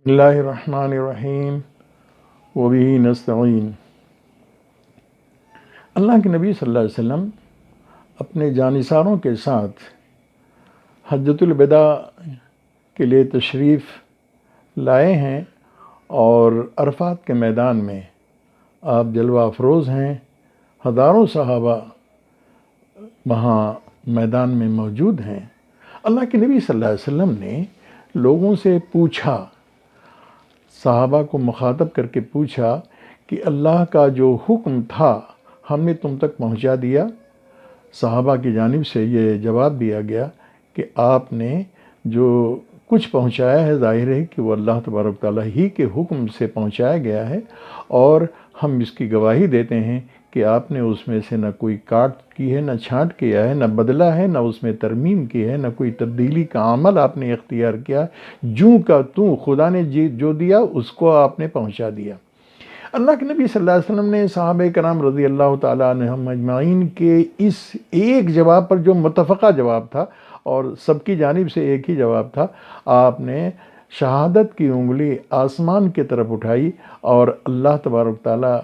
اللہ الرحمن الرحیم وبہ نستعین۔ اللہ کے نبی صلی اللہ علیہ وسلم اپنے جانثاروں کے ساتھ حجۃ الوداع کے لیے تشریف لائے ہیں اور عرفات کے میدان میں آپ جلوہ افروز ہیں۔ ہزاروں صحابہ وہاں میدان میں موجود ہیں۔ اللہ کے نبی صلی اللہ علیہ وسلم نے لوگوں سے پوچھا، صحابہ کو مخاطب کر کے پوچھا کہ اللہ کا جو حکم تھا ہم نے تم تک پہنچا دیا؟ صحابہ کی جانب سے یہ جواب دیا گیا کہ آپ نے جو کچھ پہنچایا ہے ظاہر ہے کہ وہ اللہ تبارک تعالیٰ ہی کے حکم سے پہنچایا گیا ہے، اور ہم اس کی گواہی دیتے ہیں کہ آپ نے اس میں سے نہ کوئی کاٹ کی ہے، نہ چھانٹ کیا ہے، نہ بدلا ہے، نہ اس میں ترمیم کی ہے، نہ کوئی تبدیلی کا عمل آپ نے اختیار کیا۔ جوں کا توں خدا نے جو دیا اس کو آپ نے پہنچا دیا۔ اللہ کے نبی صلی اللہ علیہ وسلم نے صحابہ کرام رضی اللہ تعالیٰ عنہم اجمعین کے اس ایک جواب پر، جو متفقہ جواب تھا اور سب کی جانب سے ایک ہی جواب تھا، آپ نے شہادت کی انگلی آسمان کی طرف اٹھائی اور اللہ تبارک تعالیٰ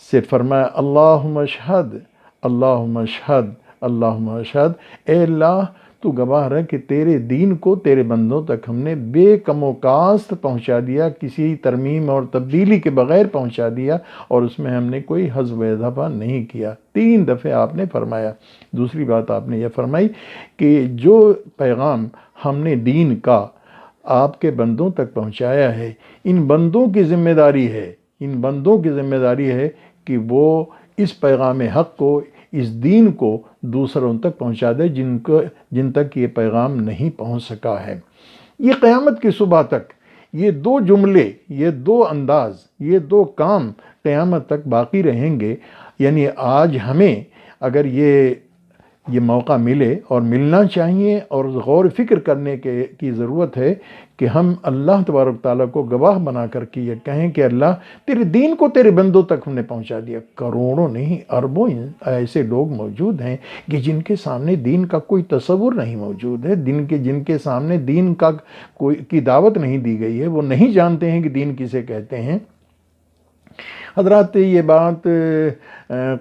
سے فرمایا، اللہم اشہد، اللہم اشہد، اللہم اشہد، اے اللہ تو گواہ رہ کہ تیرے دین کو تیرے بندوں تک ہم نے بے کم و کاست پہنچا دیا، کسی ترمیم اور تبدیلی کے بغیر پہنچا دیا، اور اس میں ہم نے کوئی حذف و اضافہ نہیں کیا۔ 3 دفعہ آپ نے فرمایا۔ دوسری بات آپ نے یہ فرمائی کہ جو پیغام ہم نے دین کا آپ کے بندوں تک پہنچایا ہے، ان بندوں کی ذمہ داری ہے، ان بندوں کی ذمہ داری ہے کہ وہ اس پیغام حق کو، اس دین کو دوسروں تک پہنچا دے جن تک یہ پیغام نہیں پہنچ سکا ہے۔ یہ قیامت کی صبح تک یہ 2 جملے، یہ 2 انداز، یہ 2 کام قیامت تک باقی رہیں گے۔ یعنی آج ہمیں اگر یہ موقع ملے، اور ملنا چاہیے، اور غور فکر کرنے کی ضرورت ہے کہ ہم اللہ تبارک تعالیٰ کو گواہ بنا کر کے یہ کہیں کہ اللہ تیرے دین کو تیرے بندوں تک ہم نے پہنچا دیا۔ کروڑوں نہیں، اربوں ایسے لوگ موجود ہیں کہ جن کے سامنے دین کا کوئی تصور نہیں موجود ہے، جن کے سامنے دین کی دعوت نہیں دی گئی ہے، وہ نہیں جانتے ہیں کہ دین کسے کہتے ہیں۔ حضرات، یہ بات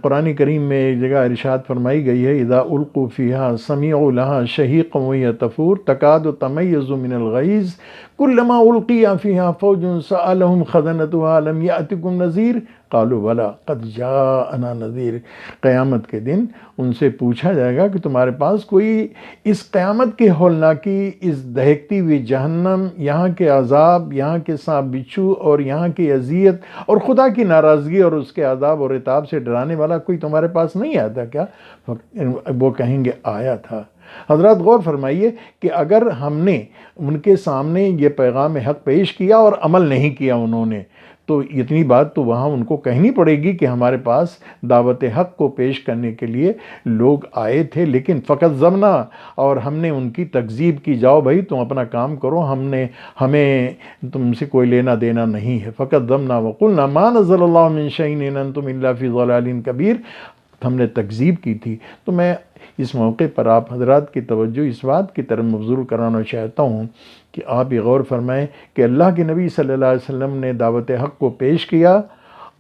قرآن کریم میں ایک جگہ ارشاد فرمائی گئی ہے، اذا القوا فیہا سمعوا لہا شہیقا وہی تفور تکاد تمیز من الغیظ کلما القی فیہا فوج سألہم خزنتہا الم یأتکم نذیر قالوا بلی قد جاءنا نذیر۔ قیامت کے دن ان سے پوچھا جائے گا کہ تمہارے پاس کوئی اس قیامت کی ہولناکی، اس دہکتی ہوئی جہنم، یہاں کے عذاب، یہاں کے سانپ بچھو اور یہاں کی اذیت اور خدا کی ناراضگی اور اس کے عذاب اور عتاب سے ڈرانے والا کوئی تمہارے پاس نہیں آتا کیا؟ وہ کہیں گے آیا تھا۔ حضرات غور فرمائیے کہ اگر ہم نے ان کے سامنے یہ پیغام حق پیش کیا اور عمل نہیں کیا انہوں نے، تو اتنی بات تو وہاں ان کو کہنی پڑے گی کہ ہمارے پاس دعوت حق کو پیش کرنے کے لیے لوگ آئے تھے، لیکن فقط ضمنا، اور ہم نے ان کی تکذیب کی، جاؤ بھائی تم اپنا کام کرو، ہمیں تم سے کوئی لینا دینا نہیں ہے۔ فقط ضمنا وقلنا ما نزل اللہ من شیء ان انتم الا فی ضلال کبیر، ہم نے تکذیب کی تھی۔ تو میں اس موقع پر آپ حضرات کی توجہ اس بات کی طرف مبذول کرانا چاہتا ہوں کہ آپ یہ غور فرمائیں کہ اللہ کے نبی صلی اللہ علیہ وسلم نے دعوت حق کو پیش کیا،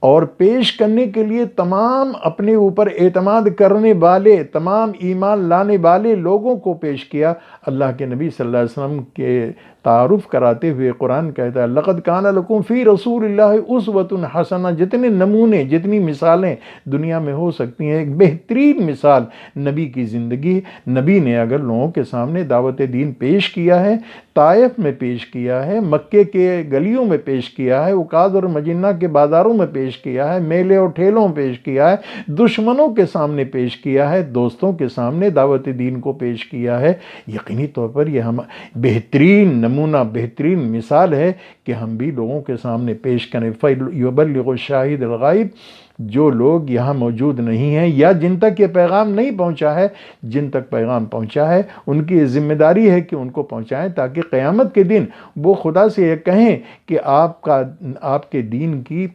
اور پیش کرنے کے لیے تمام اپنے اوپر اعتماد کرنے والے، تمام ایمان لانے والے لوگوں کو پیش کیا۔ اللہ کے نبی صلی اللہ علیہ وسلم کے تعارف کراتے ہوئے قرآن کہتا ہے، لَقَدْ كَانَ لَكُمْ فِي رَسُولِ اللَّهِ أُسْوَةٌ حَسَنَةٌ۔ جتنے نمونے، جتنی مثالیں دنیا میں ہو سکتی ہیں، ایک بہترین مثال نبی کی زندگی۔ نبی نے اگر لوگوں کے سامنے دعوت دین پیش کیا ہے، طائف میں پیش کیا ہے، مکے کے گلیوں میں پیش کیا ہے، عکاظ اور مجنہ کے بازاروں میں پیش کیا ہے، میلے اور ٹھیلوں میں پیش کیا ہے، دشمنوں کے سامنے پیش کیا ہے، دوستوں کے سامنے دعوت دین کو پیش کیا ہے، یقینی طور پر یہ ہم بہترین نمونہ، بہترین مثال ہے کہ ہم بھی لوگوں کے سامنے پیش کریں۔ فَيُبَلِّغُ الشَّاهِدُ الْغَائِبَ، جو لوگ یہاں موجود نہیں ہیں یا جن تک یہ پیغام نہیں پہنچا ہے، جن تک پیغام پہنچا ہے ان کی ذمہ داری ہے کہ ان کو پہنچائیں، تاکہ قیامت کے دن وہ خدا سے یہ کہیں کہ آپ کے دین کی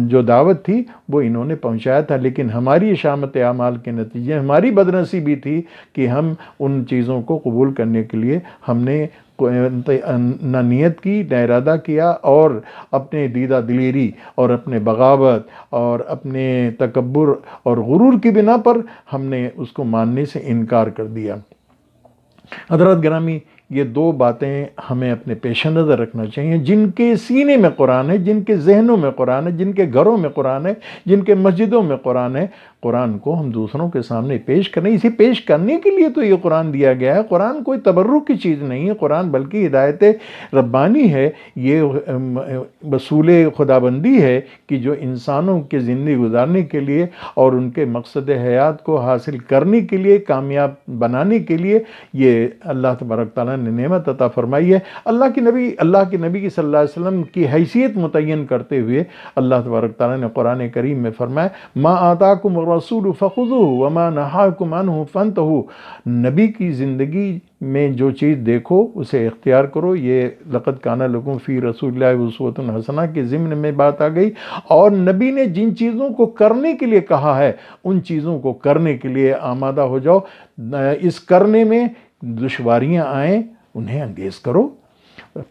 جو دعوت تھی وہ انہوں نے پہنچایا تھا، لیکن ہماری شامت اعمال کے نتیجے ہماری بدنصیبی تھی کہ ہم ان چیزوں کو قبول کرنے کے لیے ہم نے نہ نیت کی نہ ارادہ کیا، اور اپنے دیدہ دلیری اور اپنے بغاوت اور اپنے تکبر اور غرور کی بنا پر ہم نے اس کو ماننے سے انکار کر دیا۔ حضرات گرامی، یہ دو باتیں ہمیں اپنے پیش نظر رکھنا چاہیے۔ جن کے سینے میں قرآن ہے، جن کے ذہنوں میں قرآن ہے، جن کے گھروں میں قرآن ہے، جن کے مسجدوں میں قرآن ہے، قرآن کو ہم دوسروں کے سامنے پیش کریں۔ اسے پیش کرنے کے لیے تو یہ قرآن دیا گیا ہے۔ قرآن کوئی تبرک کی چیز نہیں ہے، قرآن بلکہ ہدایت ربانی ہے۔ یہ اصول خدابندی ہے کہ جو انسانوں کی زندگی گزارنے کے لیے اور ان کے مقصد حیات کو حاصل کرنے کے لیے، کامیاب بنانے کے لیے یہ اللہ تبارک تعالیٰ نے نعمت عطا فرمائی ہے۔ اللہ کے نبی صلی اللہ علیہ وسلم کی حیثیت متعین کرتے ہوئے اللہ تبارک تعالیٰ نے قرآن کریم میں فرمایا، ما آتاکم الرسول فخذوہ وما نہاکم عنہ فانتہوا۔ نبی کی زندگی میں جو چیز دیکھو اسے اختیار کرو۔ یہ لقد کان لکم فی رسول اللہ اسوۃ حسنہ کے ضمن میں بات آ گئی، اور نبی نے جن چیزوں کو کرنے کے لیے کہا ہے ان چیزوں کو کرنے کے لیے آمادہ ہو جاؤ۔ اس کرنے میں دشواریاں آئیں انہیں انگیز کرو،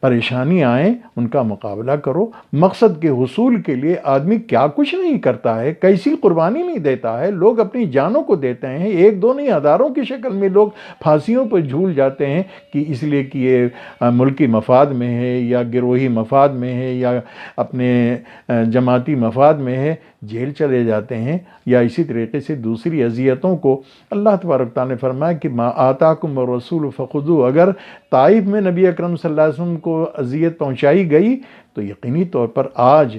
پریشانی آئیں ان کا مقابلہ کرو۔ مقصد کے حصول کے لیے آدمی کیا کچھ نہیں کرتا ہے، کیسی قربانی نہیں دیتا ہے۔ لوگ اپنی جانوں کو دیتے ہیں، ایک دو نہیں ہزاروں کی شکل میں لوگ پھانسیوں پر جھول جاتے ہیں کہ اس لیے کہ یہ ملکی مفاد میں ہے یا گروہی مفاد میں ہے یا اپنے جماعتی مفاد میں ہے، جیل چلے جاتے ہیں یا اسی طریقے سے دوسری اذیتوں کو۔ اللہ تبارک تعالیٰ نے فرمایا کہ ما آتاکم الرسول فخذوہ۔ اگر طائف میں نبی اکرم صلی اللہ علیہ وسلم کو اذیت پہنچائی گئی تو یقینی طور پر آج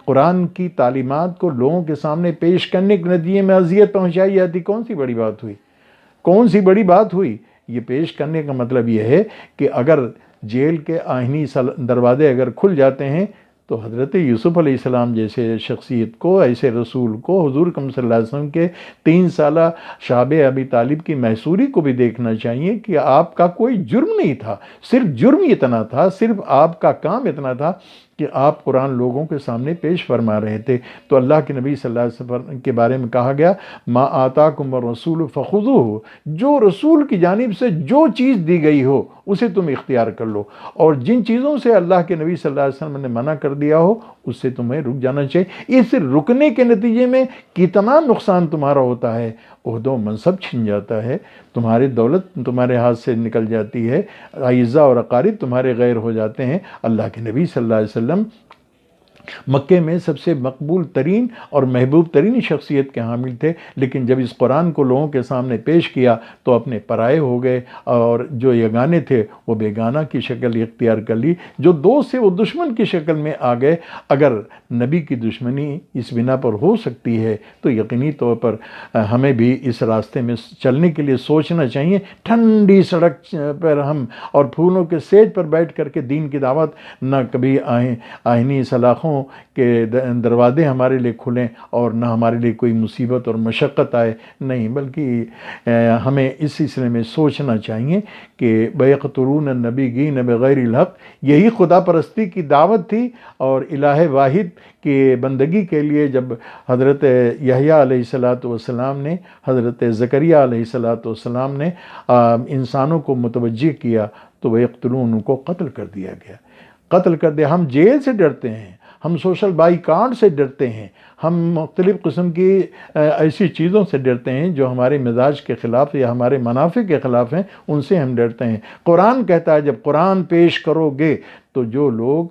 قرآن کی تعلیمات کو لوگوں کے سامنے پیش کرنے کے نتیجے میں اذیت پہنچائی جاتی، کون سی بڑی بات ہوئی؟ کون سی بڑی بات ہوئی؟ یہ پیش کرنے کا مطلب یہ ہے کہ اگر جیل کے آئینی دروازے اگر کھل جاتے ہیں تو حضرت یوسف علیہ السلام جیسے شخصیت کو، ایسے رسول کو، حضور اکرم صلی اللہ علیہ وسلم کے 3 سالہ شاب ابی طالب کی محصوری کو بھی دیکھنا چاہیے کہ آپ کا کوئی جرم نہیں تھا، صرف جرم اتنا تھا، صرف آپ کا کام اتنا تھا کہ آپ قرآن لوگوں کے سامنے پیش فرما رہے تھے۔ تو اللہ کے نبی صلی اللہ علیہ وسلم کے بارے میں کہا گیا، ما آتاکم الرسول فخذوہ۔ جو رسول کی جانب سے جو چیز دی گئی ہو اسے تم اختیار کر لو، اور جن چیزوں سے اللہ کے نبی صلی اللہ علیہ وسلم نے منع کر دیا ہو اس سے تمہیں رک جانا چاہیے۔ اس رکنے کے نتیجے میں کتنا نقصان تمہارا ہوتا ہے، عہدہ و منصب چھن جاتا ہے، تمہاری دولت تمہارے ہاتھ سے نکل جاتی ہے، اعزاء اور اقارب تمہارے غیر ہو جاتے ہیں۔ اللہ کے نبی صلی اللہ علیہ وسلم مکے میں سب سے مقبول ترین اور محبوب ترین شخصیت کے حامل تھے، لیکن جب اس قرآن کو لوگوں کے سامنے پیش کیا تو اپنے پرائے ہو گئے، اور جو یگانے تھے وہ بیگانہ کی شکل اختیار کر لی، جو دوست سے وہ دشمن کی شکل میں آ گئے۔ اگر نبی کی دشمنی اس بنا پر ہو سکتی ہے تو یقینی طور پر ہمیں بھی اس راستے میں چلنے کے لیے سوچنا چاہیے۔ ٹھنڈی سڑک پر ہم اور پھولوں کے سیج پر بیٹھ کر کے دین کی دعوت، نہ کبھی آئینی سلاخوں کہ دروازے ہمارے لیے کھلیں اور نہ ہمارے لیے کوئی مصیبت اور مشقت آئے، نہیں، بلکہ ہمیں اس سلسلے میں سوچنا چاہیے کہ بیقتلون النبیین بغیر الحق، یہی خدا پرستی کی دعوت تھی، اور الہ واحد کی بندگی کے لیے جب حضرت یحییٰ علیہ السلام نے، حضرت زکریہ علیہ السلام نے انسانوں کو متوجہ کیا تو بیقتلون ان کو قتل کر دیا گیا، قتل کر دیا۔ ہم جیل سے ڈرتے ہیں، ہم سوشل بائیکاٹ سے ڈرتے ہیں، ہم مختلف قسم کی ایسی چیزوں سے ڈرتے ہیں جو ہمارے مزاج کے خلاف یا ہمارے منافع کے خلاف ہیں، ان سے ہم ڈرتے ہیں۔ قرآن کہتا ہے جب قرآن پیش کرو گے تو جو لوگ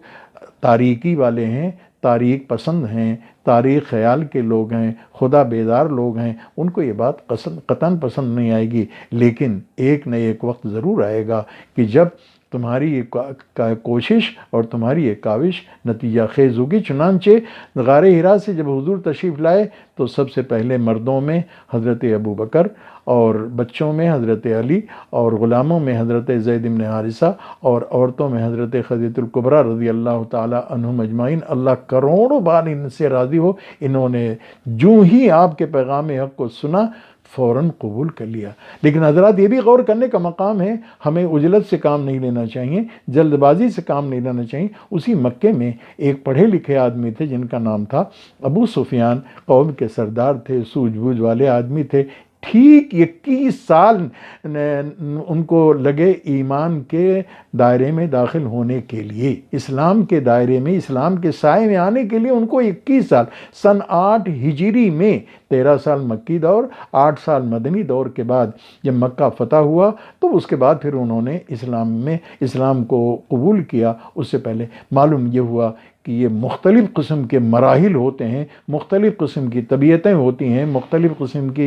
تاریکی والے ہیں، تاریخ پسند ہیں، تاریخ خیال کے لوگ ہیں، خدا بیدار لوگ ہیں، ان کو یہ بات قطعاً پسند نہیں آئے گی، لیکن ایک نہ ایک وقت ضرور آئے گا کہ جب تمہاری یہ کوشش اور تمہاری یہ کاوش نتیجہ خیز ہوگی۔ چنانچہ غار حرا سے جب حضور تشریف لائے تو سب سے پہلے مردوں میں حضرت ابوبکر، اور بچوں میں حضرت علی، اور غلاموں میں حضرت زید بن حارثہ، اور عورتوں میں حضرت خدیجہ الکبریٰ رضی اللہ تعالی عنہم اجمعین، اللہ کروڑوں بار ان سے راضی ہو۔ انہوں نے جو ہی آپ کے پیغام حق کو سنا فوراً قبول کر لیا۔ لیکن حضرات یہ بھی غور کرنے کا مقام ہے، ہمیں عجلت سے کام نہیں لینا چاہیے، جلد بازی سے کام نہیں لینا چاہیے۔ اسی مکے میں ایک پڑھے لکھے آدمی تھے جن کا نام تھا ابو سفیان، قوم کے سردار تھے، سوجھ بوجھ والے آدمی تھے۔ ٹھیک 21 سال ان کو لگے ایمان کے دائرے میں داخل ہونے کے لیے، اسلام کے دائرے میں، اسلام کے سائے میں آنے کے لیے ان کو 21 سال، سن 8 ہجری میں 13 سال مکی دور، 8 سال مدنی دور کے بعد جب مکہ فتح ہوا تو اس کے بعد پھر انہوں نے اسلام کو قبول کیا۔ اس سے پہلے معلوم یہ ہوا کہ یہ مختلف قسم کے مراحل ہوتے ہیں، مختلف قسم کی طبیعتیں ہوتی ہیں، مختلف قسم کی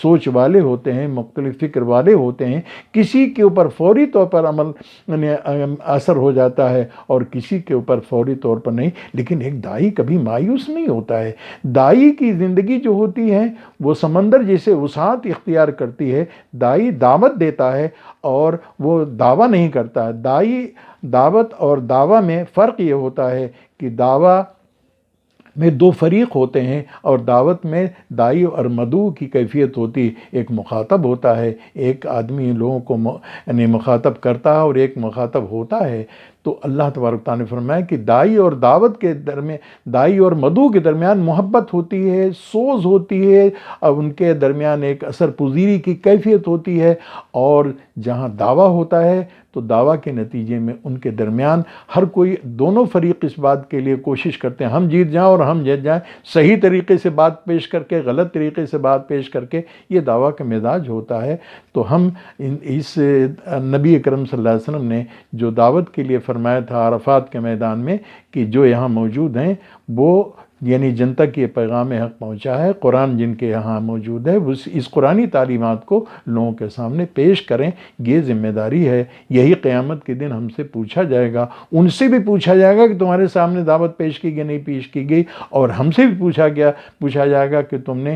سوچ والے ہوتے ہیں، مختلف فکر والے ہوتے ہیں، کسی کے اوپر فوری طور پر عمل اثر ہو جاتا ہے اور کسی کے اوپر فوری طور پر نہیں، لیکن ایک داعی کبھی مایوس نہیں ہوتا ہے۔ داعی کی زندگی جو ہوتی ہے وہ سمندر جیسے وسعت اختیار کرتی ہے، داعی دعوت دیتا ہے اور وہ دعویٰ نہیں کرتا ہے۔ داعی دعوت اور دعویٰ میں فرق یہ ہوتا ہے کہ دعویٰ میں 2 فریق ہوتے ہیں اور دعوت میں داعی اور مدعو کی کیفیت ہوتی ہے، ایک مخاطب ہوتا ہے، ایک آدمی لوگوں کو مخاطب کرتا ہے اور ایک مخاطب ہوتا ہے۔ تو اللہ تبارک تعالیٰ نے فرمایا کہ داعی اور دعوت کے درمیان، داعی اور مدعو کے درمیان محبت ہوتی ہے، سوز ہوتی ہے، اور ان کے درمیان ایک اثر پذیری کی کیفیت ہوتی ہے، اور جہاں دعویٰ ہوتا ہے تو دعویٰ کے نتیجے میں ان کے درمیان ہر کوئی، دونوں فریق اس بات کے لیے کوشش کرتے ہیں ہم جیت جائیں اور ہم جیت جائیں، صحیح طریقے سے بات پیش کر کے، غلط طریقے سے بات پیش کر کے، یہ دعویٰ کا مزاج ہوتا ہے۔ تو ہم اس نبی اکرم صلی اللہ علیہ وسلم نے جو دعوت کے لیے فرمایا تھا عرفات کے میدان میں کہ جو یہاں موجود ہیں وہ یعنی جن تک یہ پیغام حق پہنچا ہے، قرآن جن کے یہاں موجود ہے، اس قرآنی تعلیمات کو لوگوں کے سامنے پیش کریں، یہ ذمہ داری ہے۔ یہی قیامت کے دن ہم سے پوچھا جائے گا، ان سے بھی پوچھا جائے گا کہ تمہارے سامنے دعوت پیش کی گئی نہیں پیش کی گئی، اور ہم سے بھی پوچھا جائے گا کہ تم نے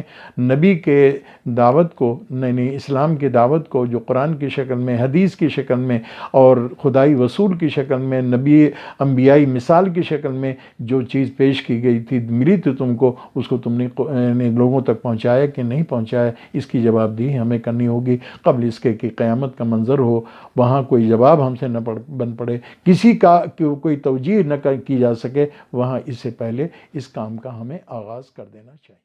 نبی کے دعوت کو، نہیں اسلام کی دعوت کو جو قرآن کی شکل میں، حدیث کی شکل میں اور خدائی رسول کی شکل میں، نبی انبیائی مثال کی شکل میں جو چیز پیش کی گئی تھی، ملی تھی تم کو، اس کو تم نے لوگوں تک پہنچایا کہ نہیں پہنچایا، اس کی جواب دہی ہمیں کرنی ہوگی قبل اس کے کہ قیامت کا منظر ہو، وہاں کوئی جواب ہم سے نہ بن پڑے، کسی کا کوئی توجیہ نہ کی جا سکے، وہاں اس سے پہلے اس کام کا ہمیں آغاز کر دینا چاہیے۔